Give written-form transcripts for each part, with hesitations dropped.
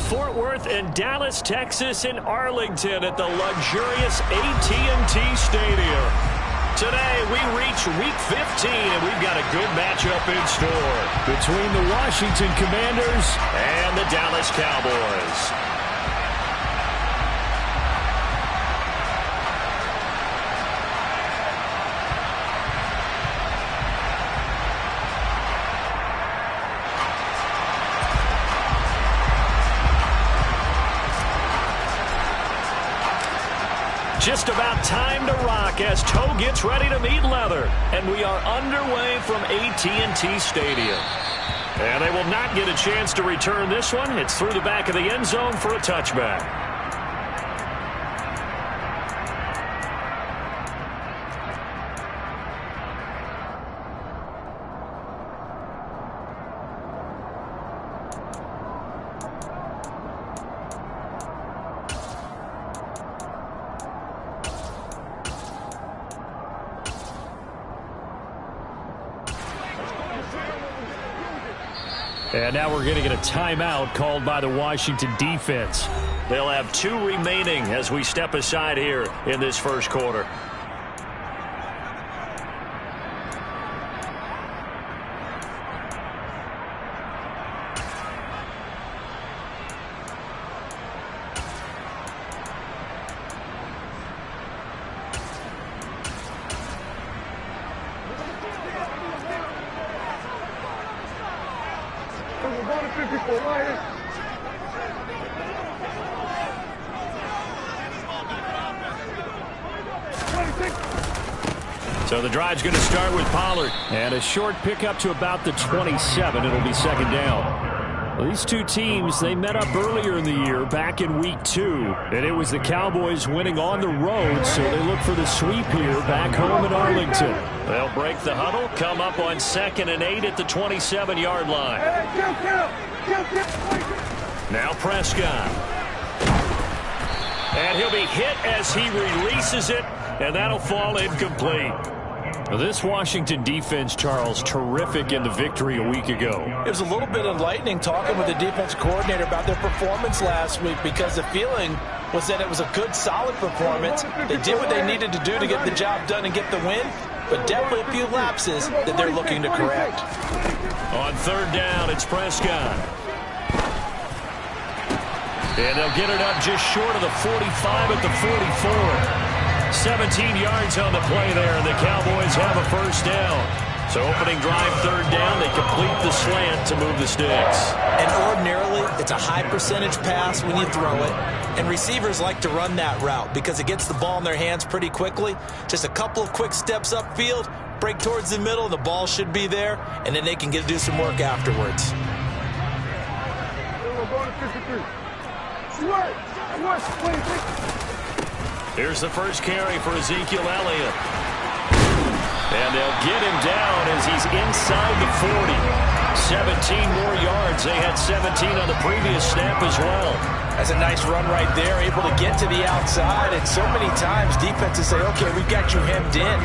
Fort Worth and Dallas, Texas in Arlington at the luxurious AT&T Stadium. Today, we reach Week 15, and we've got a good matchup in store between the Washington Commanders and the Dallas Cowboys. Just about time to rock as toe gets ready to meet leather. And we are underway from AT&T Stadium. And they will not get a chance to return this one. It's through the back of the end zone for a touchback. And now we're going to get a timeout called by the Washington defense. They'll have 2 remaining as we step aside here in this first quarter. So the drive's going to start with Pollard. And a short pickup to about the 27. It'll be second down. Well, these two teams, they met up earlier in the year back in Week 2. And it was the Cowboys winning on the road, so they look for the sweep here back home in Arlington. They'll break the huddle, come up on 2nd and 8 at the 27-yard line. Now Prescott. And he'll be hit as he releases it, and that'll fall incomplete. This Washington defense, Charles, terrific in the victory a week ago. It was a little bit enlightening talking with the defense coordinator about their performance last week, because the feeling was that it was a good, solid performance. They did what they needed to do to get the job done and get the win, but definitely a few lapses that they're looking to correct. On 3rd down, it's Prescott. And they'll get it up just short of the 45 at the 44. 17 yards on the play there, and the Cowboys have a first down. So opening drive, 3rd down, they complete the slant to move the sticks. And ordinarily, it's a high percentage pass when you throw it. And receivers like to run that route because it gets the ball in their hands pretty quickly. Just a couple of quick steps upfield, break towards the middle, and the ball should be there, and then they can do some work afterwards. Here's the first carry for Ezekiel Elliott. And they'll get him down as he's inside the 40. 17 more yards. They had 17 on the previous snap as well. That's a nice run right there, able to get to the outside. And so many times defenses say, okay, we've got you hemmed in.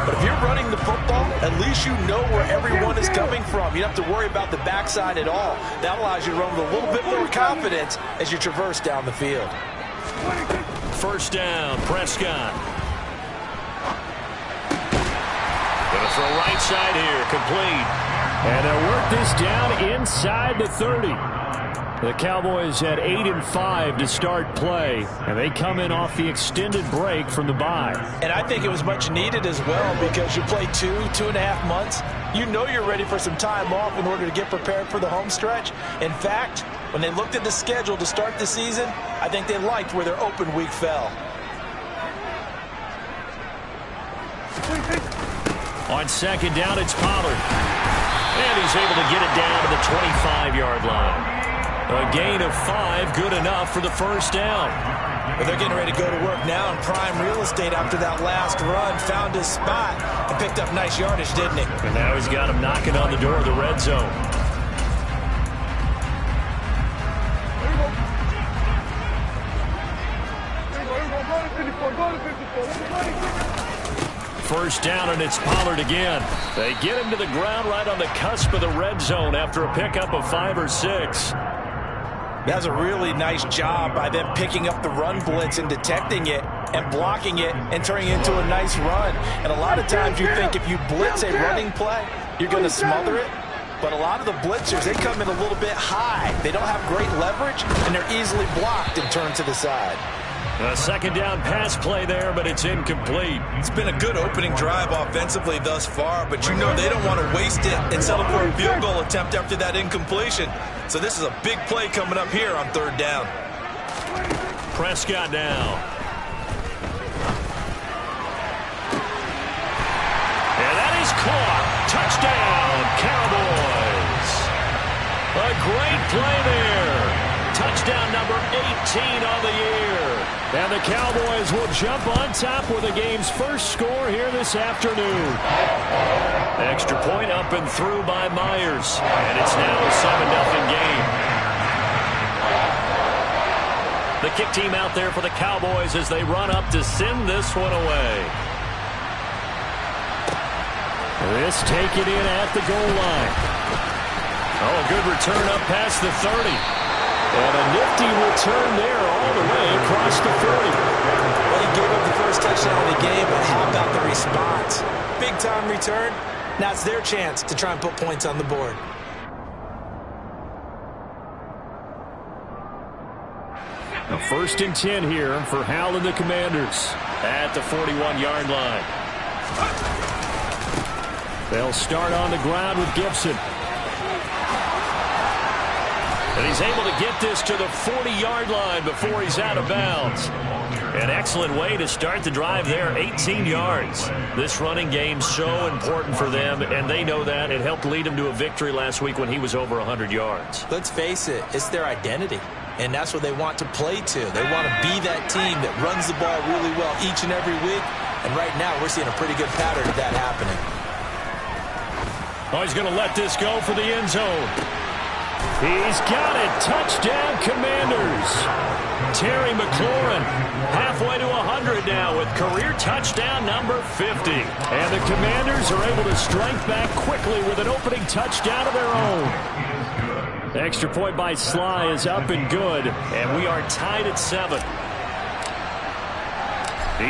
But if you're running the football, at least you know where everyone is coming from. You don't have to worry about the backside at all. That allows you to run with a little bit more confidence as you traverse down the field. First down, Prescott. Gonna throw right side here, complete. And they'll work this down inside the 30. The Cowboys had 8 and 5 to start play, and they come in off the extended break from the bye. And I think it was much needed as well, because you play 2.5 months. You know you're ready for some time off in order to get prepared for the home stretch. In fact, when they looked at the schedule to start the season, I think they liked where their open week fell. On 2nd down, it's Pollard. And he's able to get it down to the 25-yard line. A gain of 5, good enough for the first down. But they're getting ready to go to work now in prime real estate after that last run. Found his spot and picked up nice yardage, didn't he? And now he's got him knocking on the door of the red zone. First down, and it's Pollard again. They get him to the ground right on the cusp of the red zone after a pickup of 5 or 6. That's a really nice job by them picking up the run blitz and detecting it and blocking it and turning it into a nice run. And a lot of times you think if you blitz a running play, you're going to smother it. But a lot of the blitzers, they come in a little bit high. They don't have great leverage, and they're easily blocked and turned to the side. A second down pass play there, but it's incomplete. It's been a good opening drive offensively thus far, but you know they don't want to waste it and settle for a field goal attempt after that incompletion. So this is a big play coming up here on third down. Prescott now. And that is caught. Touchdown, Cowboys. A great play there. Touchdown number 18 on the year. And the Cowboys will jump on top with the game's first score here this afternoon. Extra point up and through by Myers. And it's now a 7-0 game. The kick team out there for the Cowboys as they run up to send this one away. This taken in at the goal line. Oh, a good return up past the 30. And a nifty return there all the way across the 40. Well, he gave up the first touchdown of the game, but how about the response? Big-time return. Now it's their chance to try and put points on the board. A 1st and 10 here for Hal and the Commanders at the 41-yard line. They'll start on the ground with Gibson. And he's able to get this to the 40-yard line before he's out of bounds. An excellent way to start the drive there, 18 yards. This running game's so important for them, and they know that. It helped lead them to a victory last week when he was over 100 yards. Let's face it, it's their identity, and that's what they want to play to. They want to be that team that runs the ball really well each and every week, and right now we're seeing a pretty good pattern of that happening. Oh, he's going to let this go for the end zone. He's got it. Touchdown, Commanders. Terry McLaurin halfway to 100 now with career touchdown number 50. And the Commanders are able to strike back quickly with an opening touchdown of their own. The extra point by Sly is up and good, and we are tied at 7.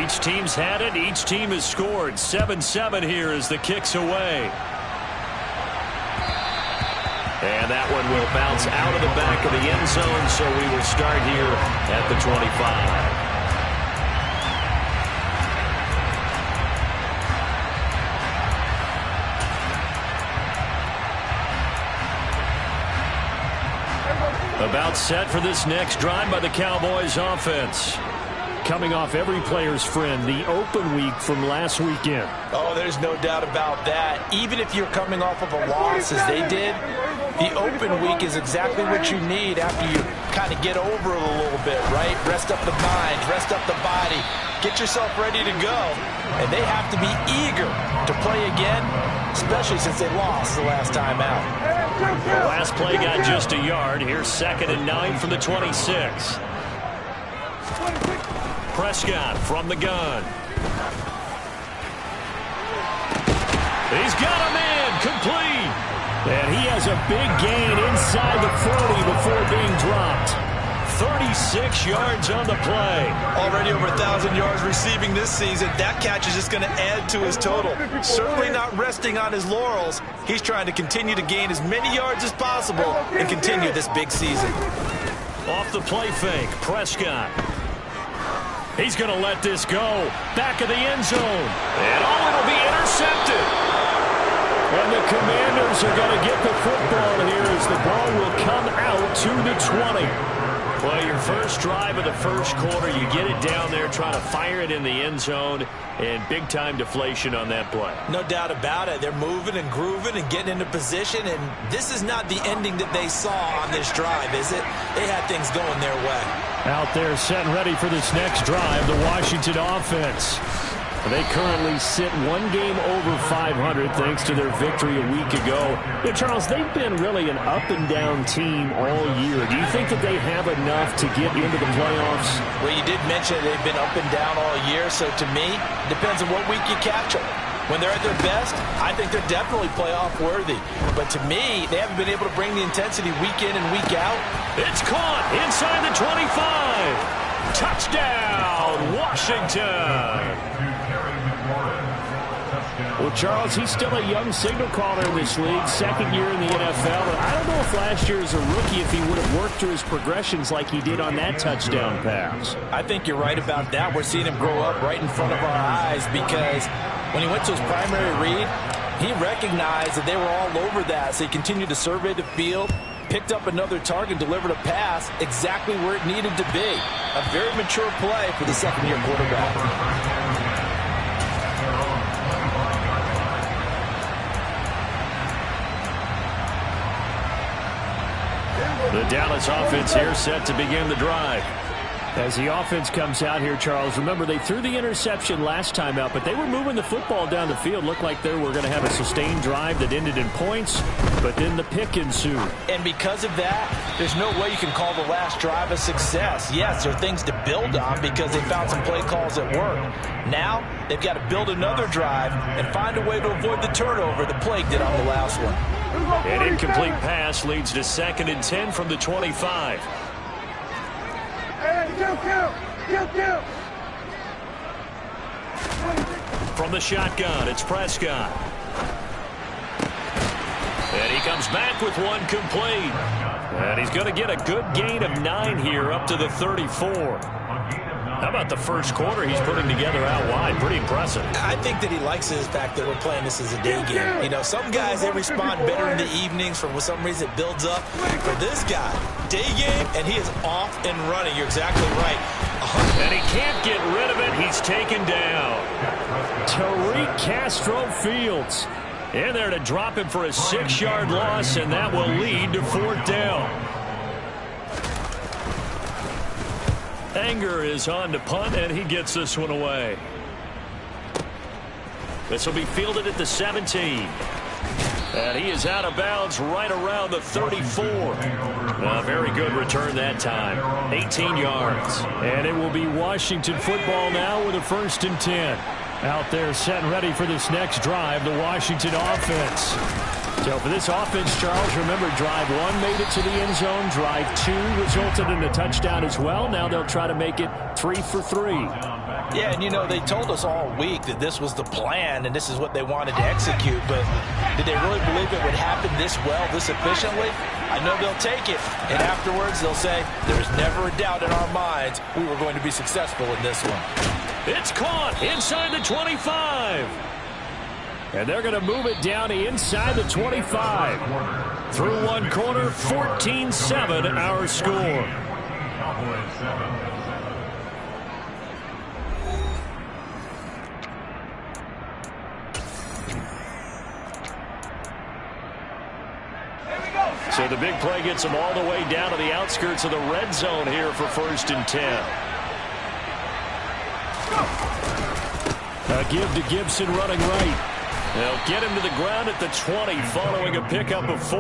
Each team's had it. Each team has scored. 7-7 here as the kick's away. And that one will bounce out of the back of the end zone, so we will start here at the 25. About set for this next drive by the Cowboys offense. Coming off every player's friend, the open week from last weekend. Oh, there's no doubt about that. Even if you're coming off of a loss as they did, the open week is exactly what you need after you kind of get over it a little bit, right? Rest up the mind, rest up the body, get yourself ready to go. And they have to be eager to play again, especially since they lost the last time out. The last play got just a yard. Here's 2nd and 9 from the 26. Prescott from the gun. He's got a man, complete. And he has a big gain inside the 40 before being dropped. 36 yards on the play. Already over 1,000 yards receiving this season. That catch is just going to add to his total. Certainly not resting on his laurels. He's trying to continue to gain as many yards as possible and continue this big season. Off the play fake, Prescott. He's going to let this go. Back of the end zone. And it'll be intercepted. And the Commanders are going to get the football here as the ball will come out to the 20. Well, your first drive of the first quarter, you get it down there, try to fire it in the end zone, and big-time deflation on that play. No doubt about it. They're moving and grooving and getting into position, and this is not the ending that they saw on this drive, is it? They had things going their way. Out there set and ready for this next drive, the Washington offense. They currently sit one game over 500 thanks to their victory a week ago. Yeah, Charles, they've been really an up-and-down team all year. Do you think that they have enough to get into the playoffs? Well, you did mention they've been up and down all year, so to me, it depends on what week you catch them. When they're at their best, I think they're definitely playoff worthy. But to me, they haven't been able to bring the intensity week in and week out. It's caught inside the 25. Touchdown, Washington. Well, Charles, he's still a young signal caller in this league, second year in the NFL. But I don't know if last year as a rookie if he would have worked through his progressions like he did on that touchdown pass. I think you're right about that. We're seeing him grow up right in front of our eyes because when he went to his primary read, he recognized that they were all over that. So he continued to survey the field, picked up another target, delivered a pass exactly where it needed to be. A very mature play for the second-year quarterback. The Dallas offense here set to begin the drive. As the offense comes out here, Charles, remember they threw the interception last time out, but they were moving the football down the field. Looked like they were going to have a sustained drive that ended in points, but then the pick ensued. And because of that, there's no way you can call the last drive a success. Yes, there are things to build on because they found some play calls that work. Now, they've got to build another drive and find a way to avoid the turnover the plague did on the last one. An incomplete pass leads to 2nd and 10 from the 25. From the shotgun, it's Prescott. And he comes back with one complete. And he's going to get a good gain of 9 here up to the 34. How about the first quarter he's putting together out wide? Pretty impressive. I think that he likes the fact that we're playing this as a day game. You know, some guys, they respond better in the evenings. For some reason, it builds up. For this guy, day game, and he is off and running. You're exactly right. And he can't get rid of it. He's taken down. Tariq Castro-Fields in there to drop him for a 6-yard loss, and that will lead to 4th down. Anger is on to punt, and he gets this one away. This will be fielded at the 17. And he is out of bounds right around the 34. A very good return that time. 18 yards. And it will be Washington football now with a 1st and 10. Out there set and ready for this next drive, the Washington offense. So for this offense, Charles, remember drive 1 made it to the end zone. Drive 2 resulted in a touchdown as well. Now they'll try to make it 3 for 3. Yeah, and you know, they told us all week that this was the plan and this is what they wanted to execute, but did they really believe it would happen this well, this efficiently? I know they'll take it, and afterwards they'll say, there's never a doubt in our minds we were going to be successful in this one. It's caught inside the 25. And they're going to move it down to inside the 25. Through one quarter, 14-7 our score. So the big play gets them all the way down to the outskirts of the red zone here for 1st and 10. A give to Gibson running right. They'll get him to the ground at the 20 following a pickup of 4.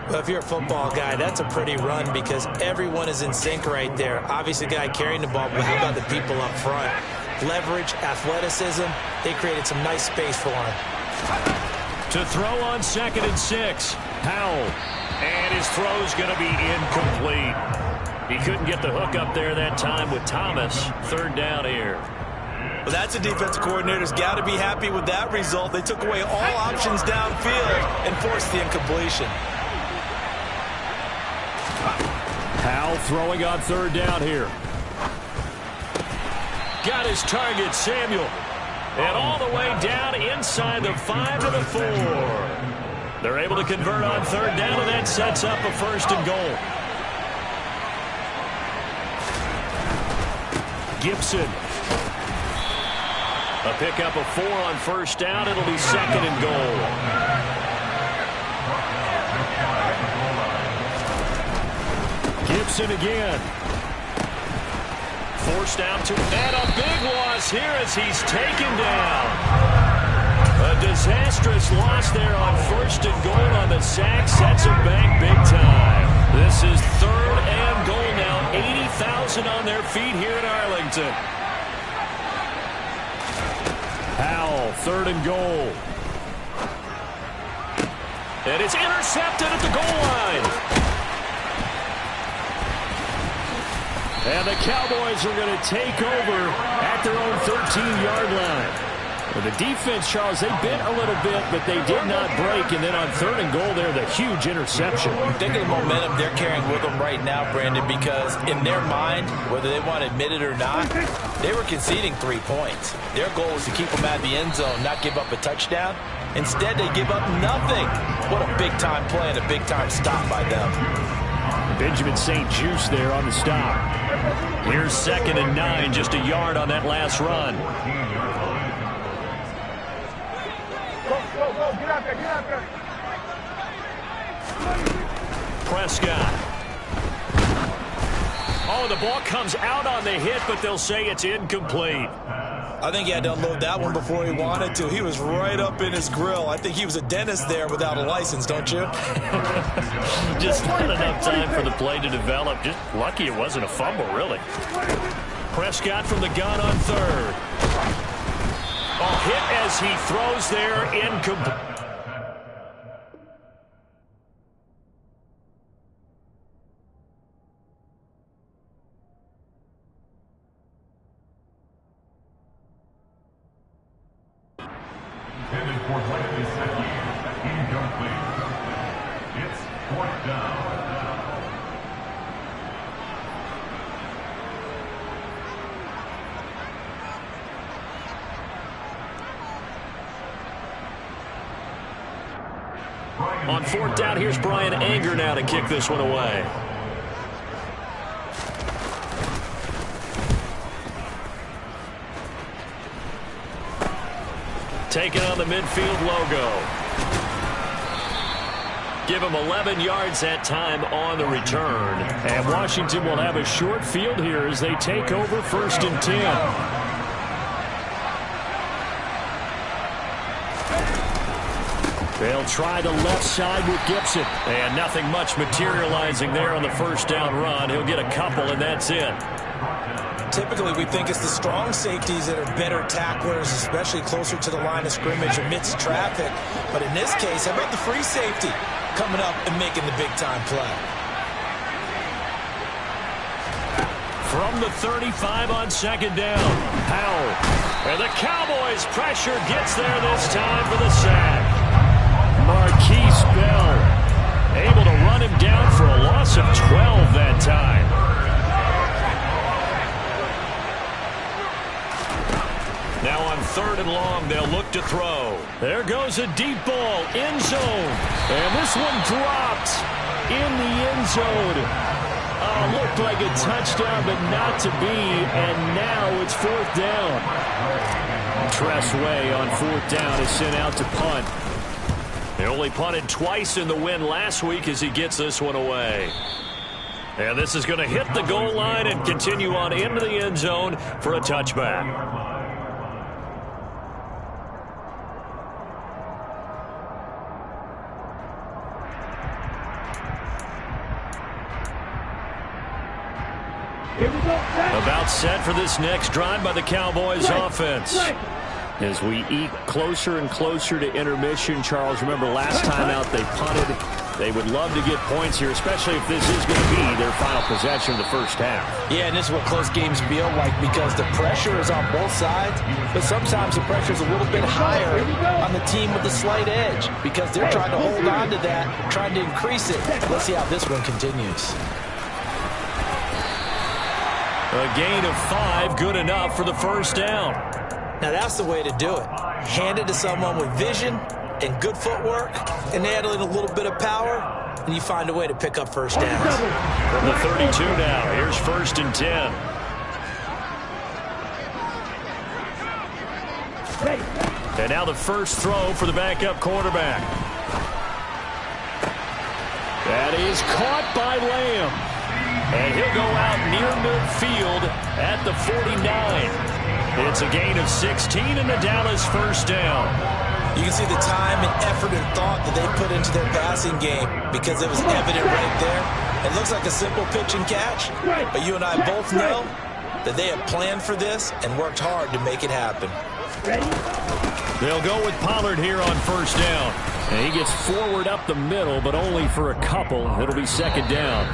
Well, if you're a football guy, that's a pretty run because everyone is in sync right there. Obviously, the guy carrying the ball, but how about the people up front? Leverage, athleticism, they created some nice space for him. To throw on 2nd and 6, Howell. And his throw's going to be incomplete. He couldn't get the hook up there that time with Thomas. 3rd down here. Well, that's a defensive coordinator's got to be happy with that result. They took away all options downfield and forced the incompletion. Howell throwing on 3rd down here. Got his target, Samuel. And all the way down inside the 5 to the 4. They're able to convert on 3rd down, and that sets up a 1st and goal. Gibson. A pickup of 4 on 1st down. It'll be 2nd and goal. Gibson again. Forced out to, and a big loss here as he's taken down. A disastrous loss there on 1st and goal on the sack. Sets him back big time. This is 3rd and goal now. 80,000 on their feet here in Arlington. Howell third and goal. And it's intercepted at the goal line. And the Cowboys are going to take over at their own 13-yard line. Well, the defense, Charles, they bit a little bit, but they did not break. And then on third and goal there, the huge interception. Think of the momentum they're carrying with them right now, Brandon, because in their mind, whether they want to admit it or not, they were conceding 3 points. Their goal is to keep them out of the end zone, not give up a touchdown. Instead, they give up nothing. What a big-time play and a big-time stop by them. Benjamin St. Juste there on the stop. Here's 2nd and 9, just a yard on that last run. Prescott. Oh, the ball comes out on the hit, but they'll say it's incomplete. I think he had to unload that one before he wanted to. He was right up in his grill. I think he was a dentist there without a license, don't you? Just not enough time for the play to develop. Just lucky it wasn't a fumble, really. Prescott from the gun on third. Oh, hit as he throws there, incomplete. On 4th down, here's Brian Anger now to kick this one away. Taking on the midfield logo. Give him 11 yards that time on the return. And Washington will have a short field here as they take over 1st and 10. They'll try the left side with Gibson. And nothing much materializing there on the 1st down run. He'll get a couple, and that's it. Typically, we think it's the strong safeties that are better tacklers, especially closer to the line of scrimmage amidst traffic. But in this case, how about the free safety coming up and making the big-time play? From the 35 on 2nd down, Powell. And the Cowboys' pressure gets there this time for the sack. Marquise Bell able to run him down for a loss of 12 that time. Now on 3rd and long, they'll look to throw. There goes a deep ball, end zone. And this one dropped in the end zone. Looked like a touchdown, but not to be. And now it's 4th down. Tressway on 4th down is sent out to punt. He only punted twice in the win last week as he gets this one away. And this is going to hit the goal line and continue on into the end zone for a touchback. About set for this next drive by the Cowboys offense. As we eke closer and closer to intermission, Charles, remember last time out they punted. They would love to get points here, especially if this is going to be their final possession of the 1st half. Yeah, and this is what close games feel like because the pressure is on both sides, but sometimes the pressure is a little bit higher on the team with the slight edge because they're trying to hold on to that, trying to increase it. Let's see how this one continues. A gain of 5, good enough for the 1st down. Now that's the way to do it. Hand it to someone with vision and good footwork, and add in a little bit of power, and you find a way to pick up 1st downs. From the 32 now, here's 1st and 10. And now the first throw for the backup quarterback. That is caught by Lamb. And he'll go out near midfield at the 49. It's a gain of 16 and the Dallas 1st down. You can see the time and effort and thought that they put into their passing game because it was evident right there. It looks like a simple pitch and catch, but you and I both know that they have planned for this and worked hard to make it happen. Ready? They'll go with Pollard here on first down. And he gets forward up the middle, but only for a couple. It'll be second down.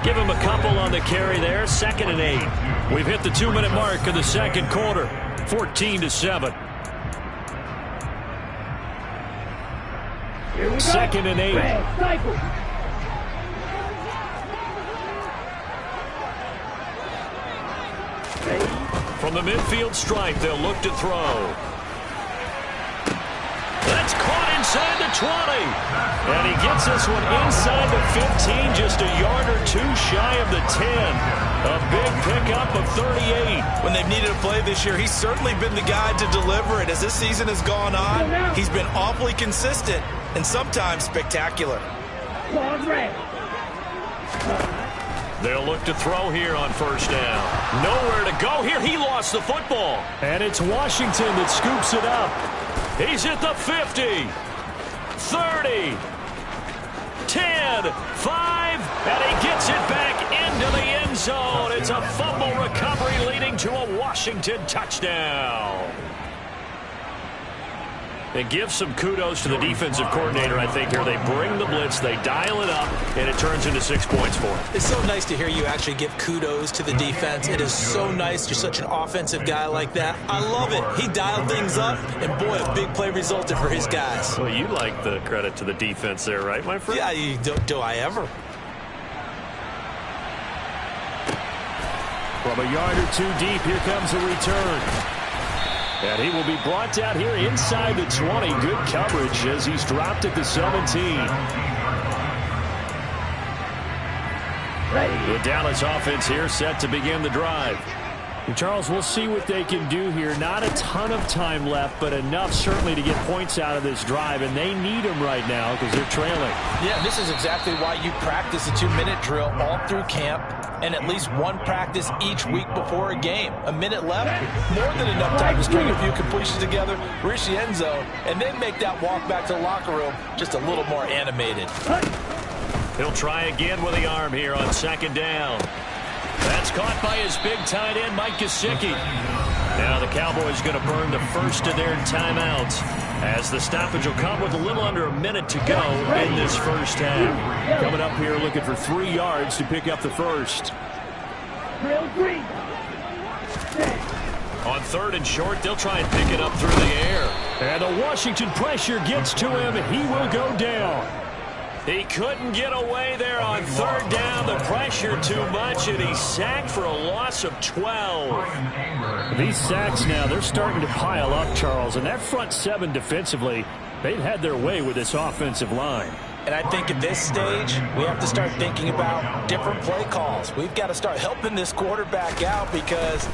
Give him a couple on the carry there. 2nd and 8. We've hit the 2-minute mark of the second quarter. 14-7. 2nd and 8. From the midfield stripe, they'll look to throw. That's caught inside the 20. And he gets this one inside the 15, just a yard or two shy of the 10. A big pickup of 38. When they've needed a play this year, he's certainly been the guy to deliver it. As this season has gone on, he's been awfully consistent and sometimes spectacular. They'll look to throw here on first down. Nowhere to go here. He lost the football. And it's Washington that scoops it up. He's at the 50, 30, 10, 5, and he gets it back into the end zone. It's a fumble recovery leading to a Washington touchdown. And give some kudos to the defensive coordinator, I think, here. They bring the blitz, they dial it up, and it turns into 6 points for him. It's so nice to hear you actually give kudos to the defense. It is so nice. You're such an offensive guy like that. I love it. He dialed things up, and boy, a big play resulted for his guys. Well, you like the credit to the defense there, right, my friend? Yeah, do I ever? From a yard or two deep, here comes a return. And he will be brought down here inside the 20. Good coverage as he's dropped at the 17. The Dallas offense here set to begin the drive. And Charles, we'll see what they can do here. Not a ton of time left, but enough certainly to get points out of this drive. And they need them right now because they're trailing. Yeah, this is exactly why you practice a 2-minute drill all through camp and at least one practice each week before a game. A minute left, more than enough time to string a few completions together, reach the end zone, and then make that walk back to the locker room just a little more animated. He'll try again with the arm here on second down. That's caught by his big tight end, Mike Gesicki. Now the Cowboys going to burn the first of their timeouts as the stoppage will come with a little under a minute to go in this first half. Coming up here looking for 3 yards to pick up the first. On 3rd and short, they'll try and pick it up through the air. And the Washington pressure gets to him, and he will go down. He couldn't get away there on 3rd down. The pressure too much, and he's sacked for a loss of 12. These sacks now, they're starting to pile up, Charles. And that front 7 defensively, they've had their way with this offensive line. And I think at this stage, we have to start thinking about different play calls. We've got to start helping this quarterback out because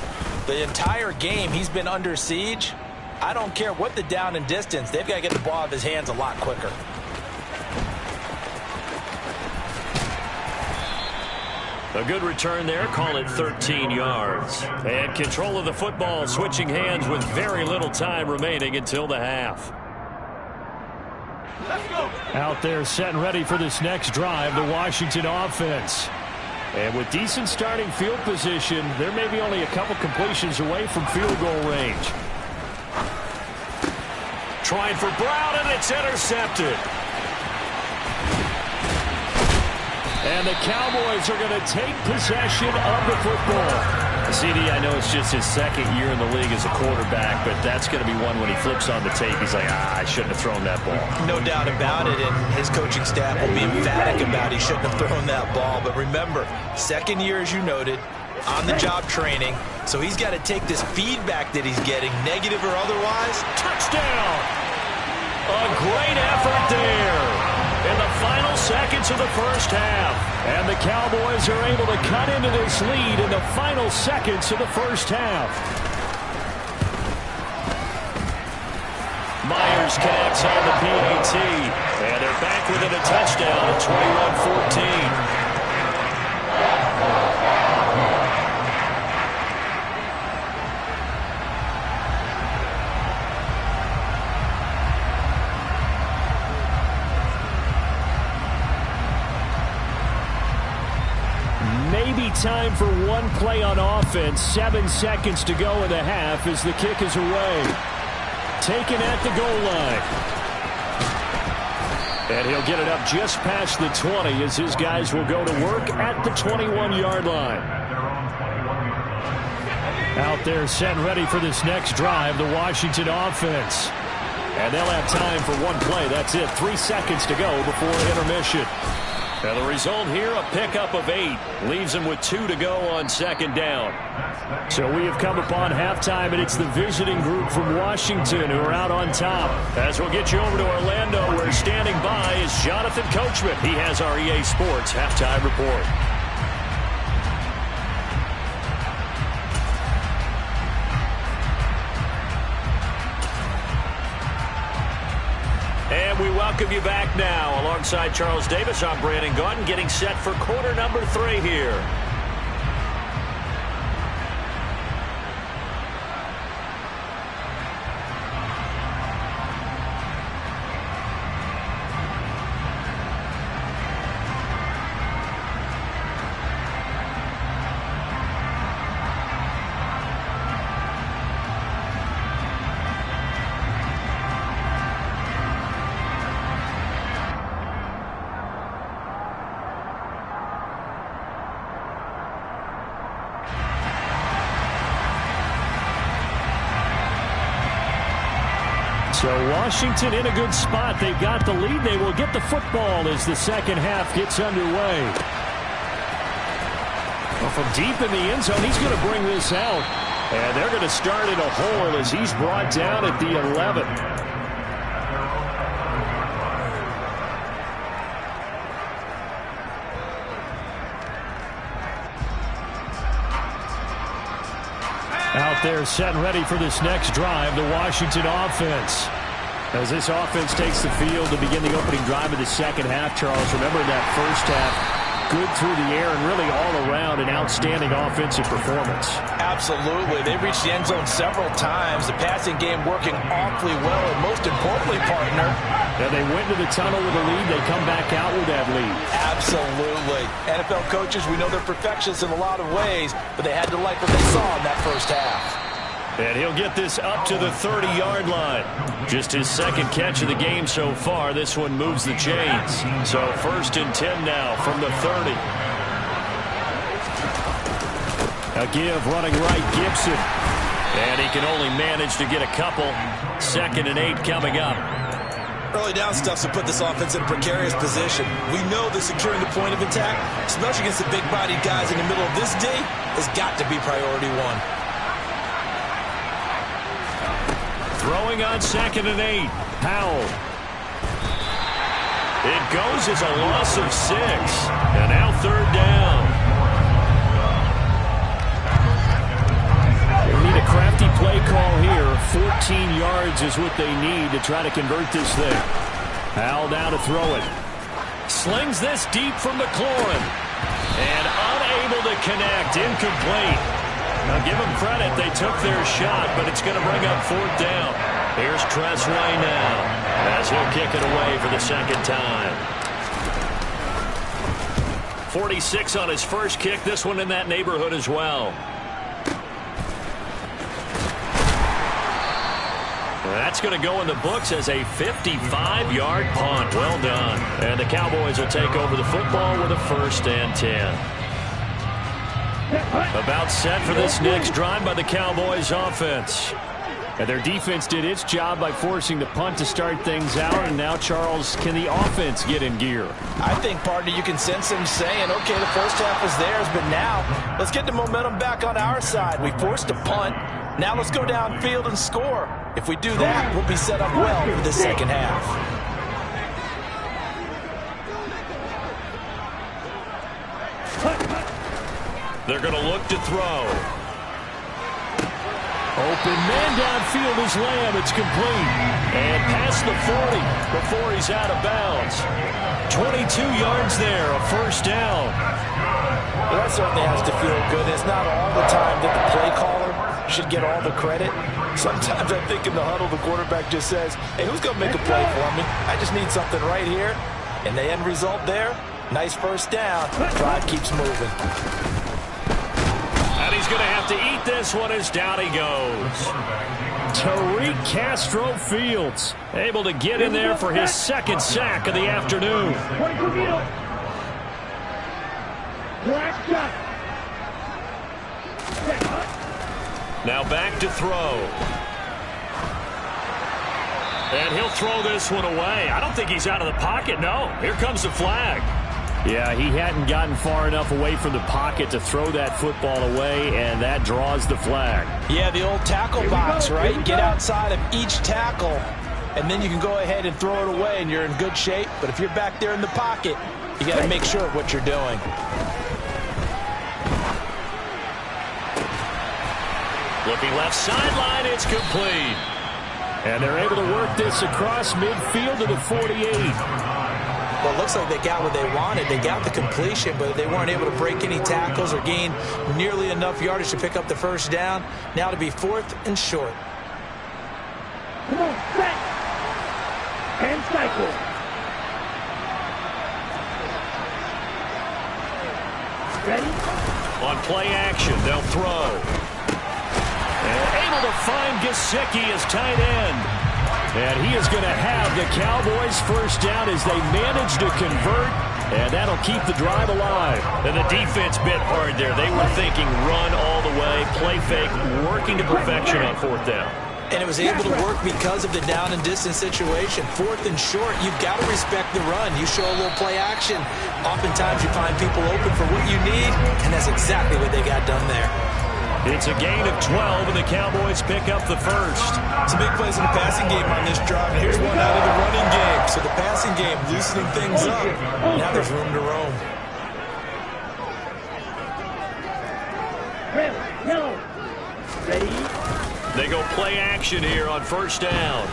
the entire game he's been under siege. I don't care what the down and distance. They've got to get the ball out of his hands a lot quicker. A good return there, call it 13 yards. And control of the football, switching hands with very little time remaining until the half. Out there set and ready for this next drive, the Washington offense. And with decent starting field position, there may be only a couple completions away from field goal range. Trying for Brown, and it's intercepted. And the Cowboys are going to take possession of the football. CD, I know it's just his 2nd year in the league as a quarterback, but that's going to be one when he flips on the tape. He's like, I shouldn't have thrown that ball. No doubt about it, and his coaching staff will be emphatic about he shouldn't have thrown that ball. But remember, 2nd year, as you noted, on-the-job training, so he's got to take this feedback that he's getting, negative or otherwise. Touchdown! A great effort there in the final seconds of the first half. And the Cowboys are able to cut into this lead in the final seconds of the first half. Myers connects on the PAT. And they're back within a touchdown at 21-14. Time for one play on offense. 7 seconds to go in the half as the kick is away. taken at the goal line. And he'll get it up just past the 20 as his guys will go to work at the 21-yard line. Out there set and ready for this next drive, the Washington offense. And they'll have time for one play. That's it. 3 seconds to go before intermission. And the result here, a pickup of 8. Leaves them with 2 to go on second down. So we have come upon halftime, and it's the visiting group from Washington who are out on top. As we'll get you over to Orlando, where standing by is Jonathan Coachman. He has our EA Sports halftime report. And we welcome you back now. Alongside Charles Davis, I'm Brandon Gaudin, getting set for quarter number 3 here. So Washington in a good spot. They've got the lead. They will get the football as the second half gets underway. Well, from deep in the end zone, he's going to bring this out. And they're going to start in a hole as he's brought down at the 11. Out there set and ready for this next drive, the Washington offense. As this offense takes the field to begin the opening drive of the second half, Charles, remember that first half, good through the air and really all around an outstanding offensive performance. Absolutely. They reached the end zone several times. The passing game working awfully well, and most importantly, partner, and they went to the tunnel with a lead. They come back out with that lead. Absolutely. NFL coaches, we know they're perfectionists in a lot of ways, but they had to like what they saw in that first half. And he'll get this up to the 30-yard line. Just his second catch of the game so far. This one moves the chains. So 1st and 10 now from the 30. A give running right, Gibson. And he can only manage to get a couple. 2nd and 8 coming up. Early down stuff to put this offense in a precarious position. We know that securing the point of attack, especially against the big-bodied guys in the middle of this D, has got to be priority 1. Throwing on 2nd and 8. Powell. It goes as a loss of 6. And now 3rd down. They need a crafty play call here. 14 yards is what they need to try to convert this thing. Powell now to throw it. Slings this deep from McLaurin. And unable to connect. Incomplete. Now, give them credit. They took their shot, but it's going to bring up 4th down. Here's Tressway now as he'll kick it away for the second time. 46 on his first kick. This one in that neighborhood as well. That's going to go in the books as a 55-yard punt. Well done. And the Cowboys will take over the football with a 1st and 10. About set for this next drive by the Cowboys offense. And their defense did its job by forcing the punt to start things out. And now, Charles, can the offense get in gear? I think, partner, you can sense them saying, okay, the first half was theirs, but now let's get the momentum back on our side. We forced a punt. Now let's go downfield and score. If we do that, we'll be set up well for the second half. They're going to look to throw. Open man downfield is Lamb. It's complete. And past the 40 before he's out of bounds. 22 yards there, a 1st down. Well, that certainly has to feel good. It's not all the time that the play caller should get all the credit. Sometimes I think in the huddle, the quarterback just says, hey, who's going to make a play for me? I just need something right here. And the end result there, nice 1st down. Drive keeps moving. And he's going to have to eat this one as down he goes. Tariq Castro-Fields able to get in there for his second sack of the afternoon. Now back to throw. And he'll throw this one away. I don't think he's out of the pocket, no. Here comes the flag. Yeah, he hadn't gotten far enough away from the pocket to throw that football away, and that draws the flag. Yeah, the old tackle box, right? Get outside of each tackle, and then you can go ahead and throw it away, and you're in good shape. But if you're back there in the pocket, you got to make sure of what you're doing. Looking left sideline, it's complete. And they're able to work this across midfield to the 48. Well, it looks like they got what they wanted. They got the completion, but they weren't able to break any tackles or gain nearly enough yardage to pick up the first down. Now to be 4th and short. Come on, set. And cycle. Ready? On play action, they'll throw. And able to find Gesicki as tight end. And he is going to have the Cowboys first down as they manage to convert, and that'll keep the drive alive. And the defense bit hard there. They were thinking run all the way, play fake, working to perfection on 4th down. And it was able to work because of the down and distance situation. 4th and short, you've got to respect the run. You show a little play action. Oftentimes you find people open for what you need, and that's exactly what they got done there. It's a gain of 12, and the Cowboys pick up the first. Some big plays in the passing game on this drive. Here's one out of the running game. So the passing game loosening things up. Now there's room to roam. Ready? They go play action here on first down.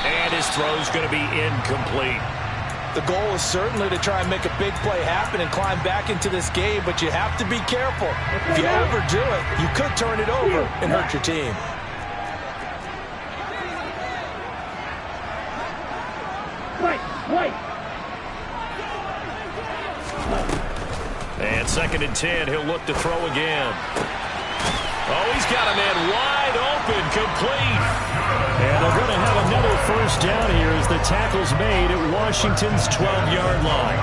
And his throw's going to be incomplete. The goal is certainly to try and make a big play happen and climb back into this game, but you have to be careful. If you overdo it, you could turn it over and hurt your team. Right. And 2nd and 10, he'll look to throw again. Oh, he's got a man wide open, complete. And they're going to have another first down here as the tackle's made at Washington's 12-yard line.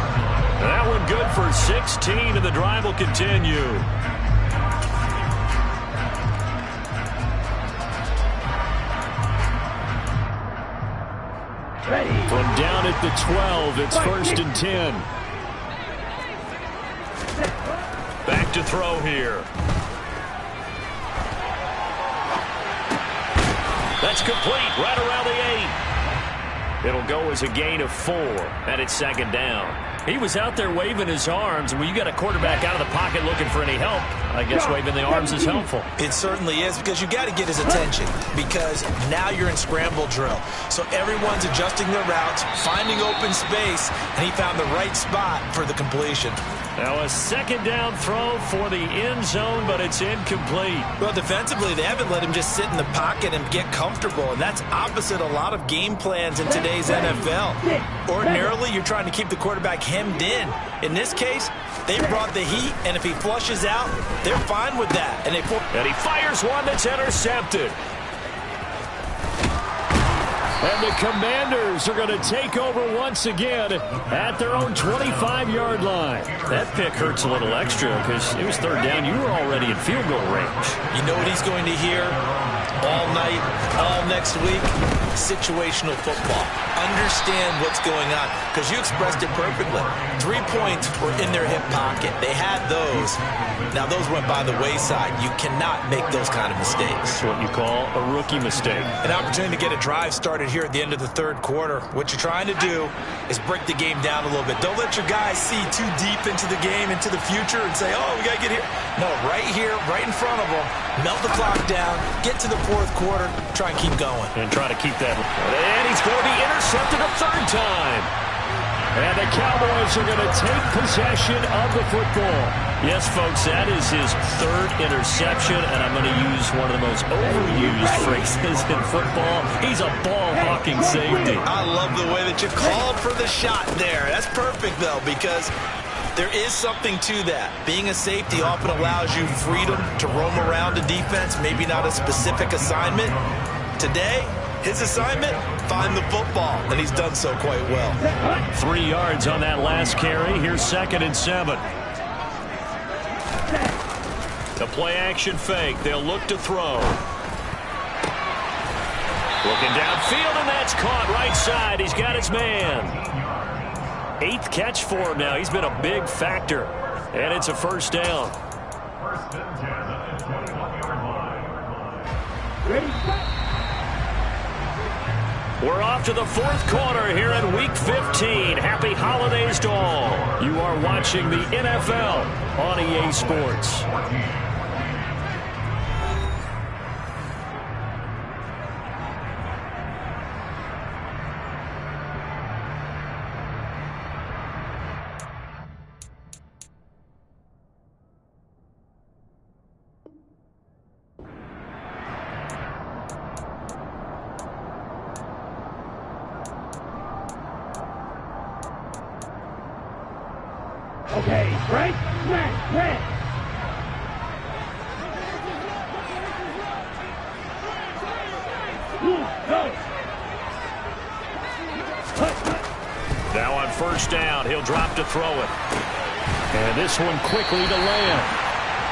That one good for 16, and the drive will continue. Ready? From down at the 12, it's 1st and 10. Back to throw here. That's complete, right around the 8. It'll go as a gain of 4, and it's 2nd down. He was out there waving his arms. When you got a quarterback out of the pocket looking for any help, I guess waving the arms is helpful. It certainly is, because you got to get his attention, because now you're in scramble drill. So everyone's adjusting their routes, finding open space, and he found the right spot for the completion. Now a 2nd down throw for the end zone, but it's incomplete. Well, defensively, they haven't let him just sit in the pocket and get comfortable, and that's opposite a lot of game plans in today's NFL. Ordinarily, you're trying to keep the quarterback hemmed in. In this case, they brought the heat, and if he flushes out, they're fine with that. And he fires one that's intercepted. And the Commanders are going to take over once again at their own 25-yard line. That pick hurts a little extra because it was 3rd down. You were already in field goal range. You know what he's going to hear all night, all next week? Situational football. Understand what's going on, because you expressed it perfectly. 3 points were in their hip pocket. They had those. Now, those went by the wayside. You cannot make those kind of mistakes. That's what you call a rookie mistake. An opportunity to get a drive started here at the end of the 3rd quarter. What you're trying to do is break the game down a little bit. Don't let your guys see too deep into the game, into the future, and say, oh, we got to get here. No, right here, right in front of them. Melt the clock down, get to the 4th quarter, try and keep going. And try to keep that. And he's going to be intercepted a 3rd time. And the Cowboys are going to take possession of the football. Yes, folks, that is his 3rd interception, and I'm going to use one of the most overused phrases in football. He's a ball-hawking safety. I love the way that you called for the shot there. That's perfect, though, because There is something to that. Being a safety often allows you freedom to roam around the defense, maybe not a specific assignment. Today, his assignment, find the football, and he's done so quite well. 3 yards on that last carry. Here's 2nd and 7. The play-action fake. They'll look to throw. Looking downfield, and that's caught right side. He's got his man. 8th catch for him now. He's been a big factor. And it's a first down. We're off to the 4th quarter here in Week 15. Happy holidays to all. You are watching the NFL on EA Sports. Okay, right, smash, red. Go. Now on first down, he'll drop to throw it. And this one quickly to land.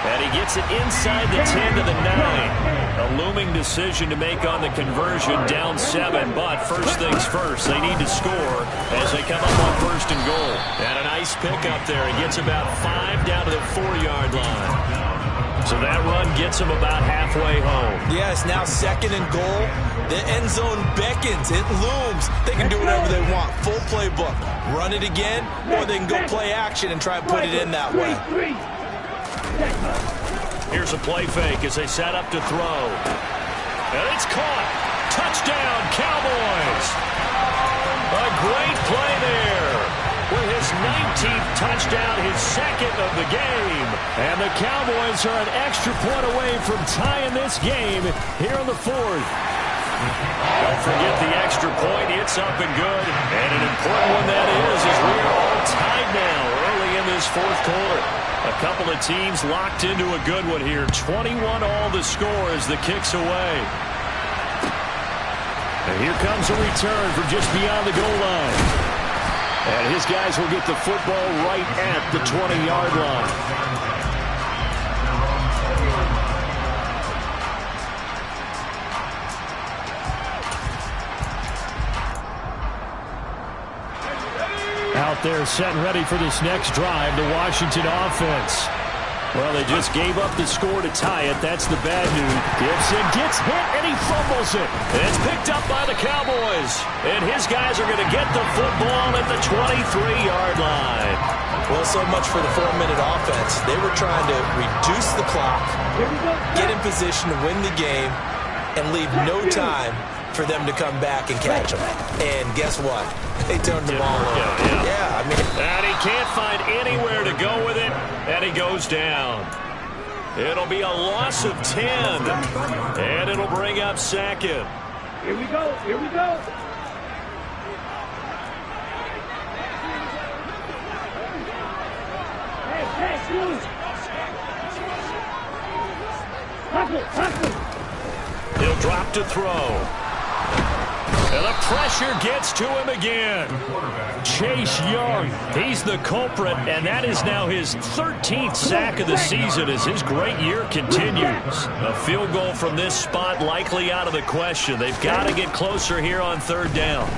And he gets it inside the 10 to the 9. A looming decision to make on the conversion, down 7. But first things first, they need to score as they come up on 1st and goal. And a nice pickup there. He gets about 5 down to the 4-yard line. So that run gets him about halfway home. Yes, now 2nd and goal. The end zone beckons. It looms. They can do whatever they want. Full playbook. Run it again, or they can go play action and try and put it in that way. Here's a play fake as they set up to throw. And it's caught. Touchdown, Cowboys. A great play there. With his 19th touchdown, his 2nd of the game. And the Cowboys are an extra point away from tying this game here in the 4th. Don't forget the extra point. It's up and good. And an important one that is as we are all tied now early in this 4th quarter. A couple of teams locked into a good one here. 21 all the score as the kick's away. And here comes a return from just beyond the goal line. And his guys will get the football right at the 20-yard line. Out there set and ready for this next drive, the Washington offense. Well, they just gave up the score to tie it. That's the bad news. Gibson gets hit, and he fumbles it. And it's picked up by the Cowboys. And his guys are going to get the football at the 23-yard line. Well, so much for the 4-minute offense. They were trying to reduce the clock, get in position to win the game, and leave no time for them to come back and catch them. And guess what? They turned the ball over. Yeah, I mean. And he can't find anywhere to go with it, and he goes down. It'll be a loss of 10, and it'll bring up 2nd. Here we go, here we go. Hey, Blue. Hustle. He'll drop to throw. And the pressure gets to him again. Chase Young, he's the culprit, and that is now his 13th sack of the season as his great year continues. A field goal from this spot likely out of the question. They've got to get closer here on 3rd down.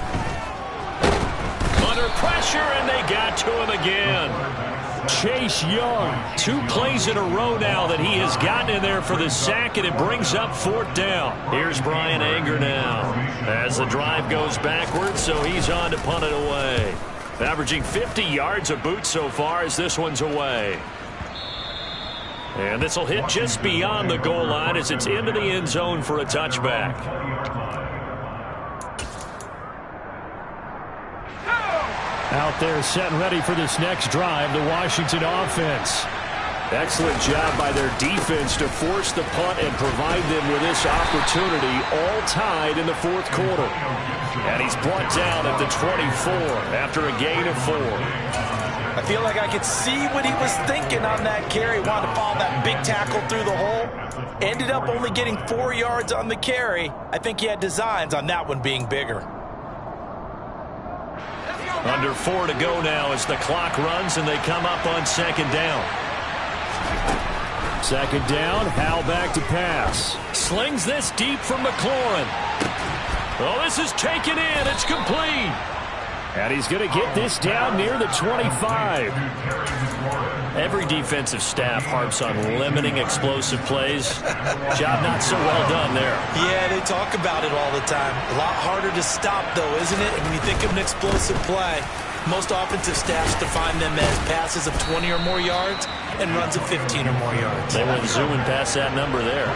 Under pressure, and they got to him again. Chase Young, 2 plays in a row now that he has gotten in there for the sack, and it brings up 4th down. Here's Brian Anger now as the drive goes backwards, so he's on to punt it away. Averaging 50 yards a boot so far as this one's away. And this will hit just beyond the goal line as it's into the end zone for a touchback. Out there set and ready for this next drive, the Washington offense. Excellent job by their defense to force the punt and provide them with this opportunity, all tied in the 4th quarter. And he's brought down at the 24 after a gain of 4. I feel like I could see what he was thinking on that carry. Wanted to follow that big tackle through the hole. Ended up only getting 4 yards on the carry. I think he had designs on that one being bigger. Under 4 to go now as the clock runs and they come up on second down. Second down, Howell back to pass. Slings this deep from McLaurin. Oh, this is taken in. It's complete. And he's going to get this down near the 25. Every defensive staff harps on limiting explosive plays. Job not so well done there. Yeah, they talk about it all the time. A lot harder to stop, though, isn't it? And when you think of an explosive play, most offensive staffs define them as passes of 20 or more yards and runs of 15 or more yards. They went zooming past that number there.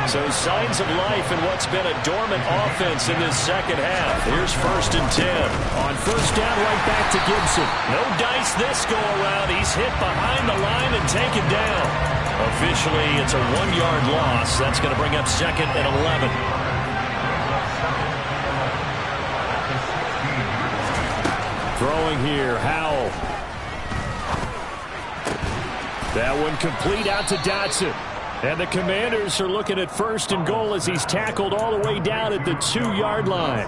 So signs of life in what's been a dormant offense in this second half. Here's 1st and 10. On first down, right back to Gibson. No dice this go-around. He's hit behind the line and taken down. Officially, it's a 1-yard loss. That's going to bring up 2nd and 11. Throwing here, Howell. That one complete out to Dotson. And the Commanders are looking at 1st and goal as he's tackled all the way down at the 2-yard line.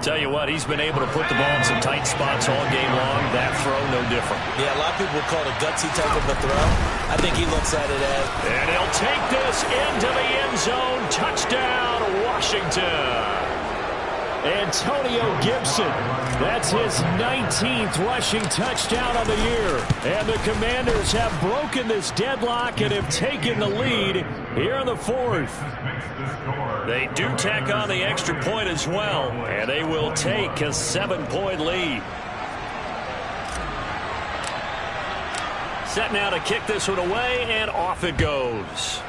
Tell you what, he's been able to put the ball in some tight spots all game long. That throw, no different. Yeah, a lot of people call it a gutsy type of a throw. I think he looks at it as... And he'll take this into the end zone. Touchdown, Washington. Antonio Gibson. That's his 19th rushing touchdown on the year. And the Commanders have broken this deadlock and have taken the lead here in the 4th. They do tack on the extra point as well, and they will take a 7-point lead. Set now to kick this one away, and off it goes.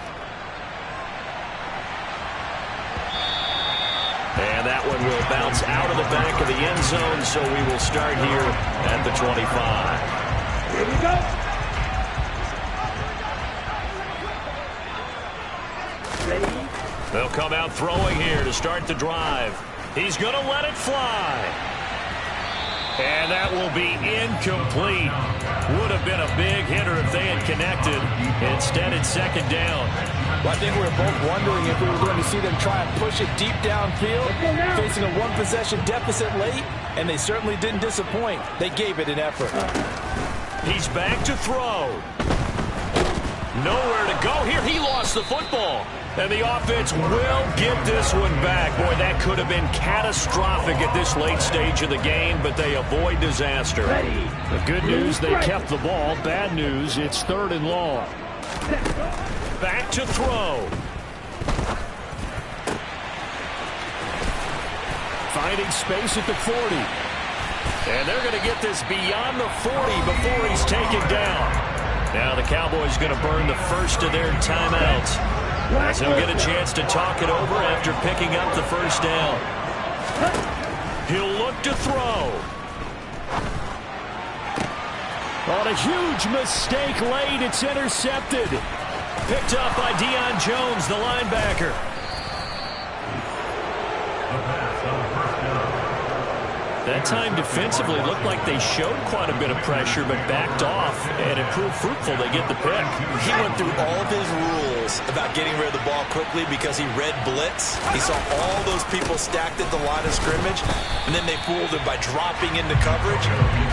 And that one will bounce out of the back of the end zone, so we will start here at the 25. Here we go. Ready? They'll come out throwing here to start the drive. He's going to let it fly. And that will be incomplete. Would have been a big hitter if they had connected. Instead, it's 2nd down. Well, I think we were both wondering if we were going to see them try and push it deep downfield, facing a 1-possession deficit late, and they certainly didn't disappoint. They gave it an effort. He's back to throw. Nowhere to go here. He lost the football. And the offense will get this one back. Boy, that could have been catastrophic at this late stage of the game, but they avoid disaster. The good news, they kept the ball. Bad news, it's 3rd and long. Back to throw. Finding space at the 40. And they're going to get this beyond the 40 before he's taken down. Now the Cowboys going to burn the first of their timeouts, as he'll get a chance to talk it over after picking up the 1st down. He'll look to throw. On a huge mistake late, it's intercepted. Picked up by Deion Jones, the linebacker. That time defensively looked like they showed quite a bit of pressure, but backed off, and it proved fruitful. They get the pick. He went through all of his rules about getting rid of the ball quickly because he read blitz. He saw all those people stacked at the line of scrimmage, and then they fooled him by dropping into coverage.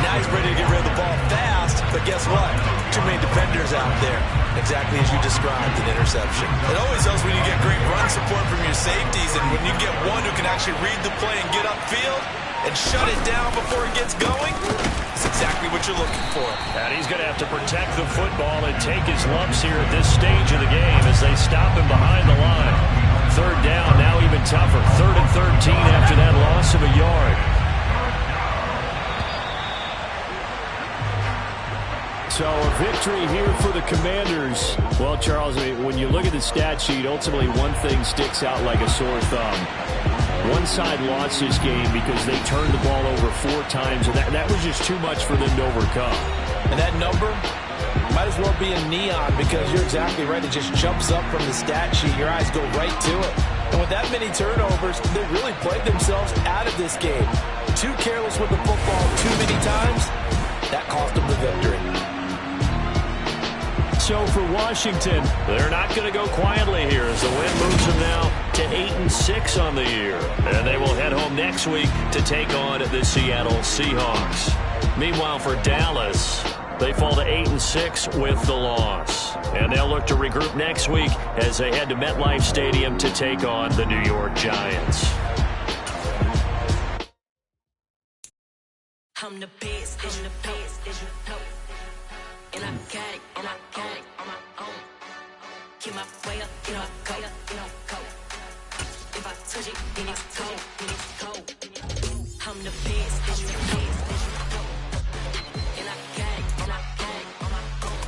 Now he's ready to get rid of the ball fast, but guess what? Too many defenders out there. Exactly as you described, an interception. It always helps when you get great run support from your safeties, and when you get one who can actually read the play and get upfield and shut it down before it gets going, it's exactly what you're looking for. And he's going to have to protect the football and take his lumps here at this stage of the game as they stop him behind the line. 3rd down, now even tougher. 3rd and 13 after that loss of a yard. So a victory here for the Commanders. Well, Charles, when you look at the stat sheet, ultimately one thing sticks out like a sore thumb. One side lost this game because they turned the ball over 4 times, and that was just too much for them to overcome. And that number might as well be in neon because you're exactly right. It just jumps up from the stat sheet. Your eyes go right to it. And with that many turnovers, they really played themselves out of this game. Too careless with the football too many times. That cost them the victory. So for Washington, they're not going to go quietly here as the win moves them now to 8-6 on the year. And they will head home next week to take on the Seattle Seahawks. Meanwhile, for Dallas, they fall to 8-6 with the loss. And they'll look to regroup next week as they head to MetLife Stadium to take on the New York Giants. I'm the best, as you know. And I got it on my own. Get my way up, go. If I touch it, then it's cold. I'm the best, as you know. And I got it on my own.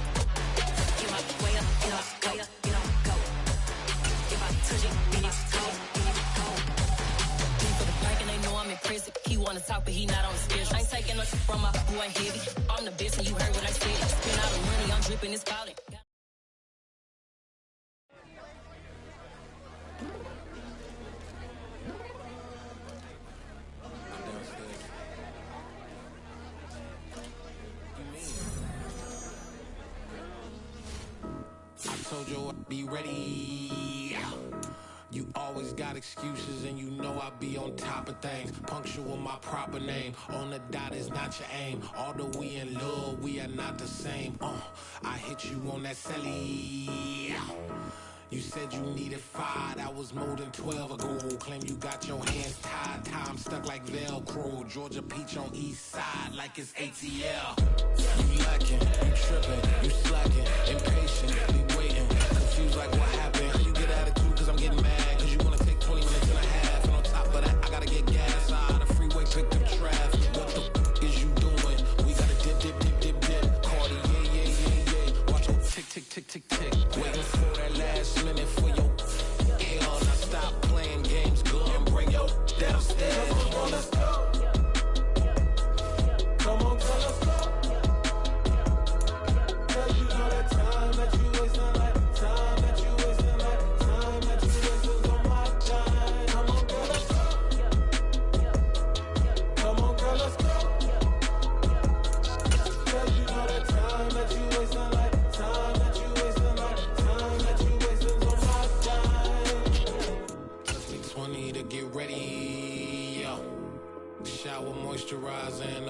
Get my way up, go. If I touch it, then it's cold. For the park and they know I'm impressive. He wanna talk, but he not on the schedule. I ain't taking no shit from my boy heavy. I'm the best, and you heard what I said. Spend all the money, I'm dripping, it's falling. I told you I'd be ready. You always got excuses and you know I be on top of things. Punctual my proper name. On the dot is not your aim. Although we in love, we are not the same. I hit you on that celly. You said you needed 5, that was more than 12 ago. Claim you got your hands tied, time stuck like Velcro. Georgia Peach on east side like it's ATL. You lacking, you tripping, you slacking, impatient, be waiting, confused like what happened. You get attitude cause I'm getting mad, cause you wanna take 20 minutes and a half. And on top of that, I gotta get gas out of the freeway, pick up traffic. What the is you doing? We gotta dip. Cardi, yeah. Watch it tick. Waiting for that last minute for your hell. Now stop playing games, go and bring your downstairs. Come on, let's go. Come on, girl, let's go. Cause you know that time that you wasting, like time that you wasting, like time that you wasting on my time. Come on, girl, let's go. Come on, girl, let's go. Cause you know that time that you wasting, like time that you wasting, like time that you wasting on my time. Took me 20 to get ready, yo. Shower moisturizer and the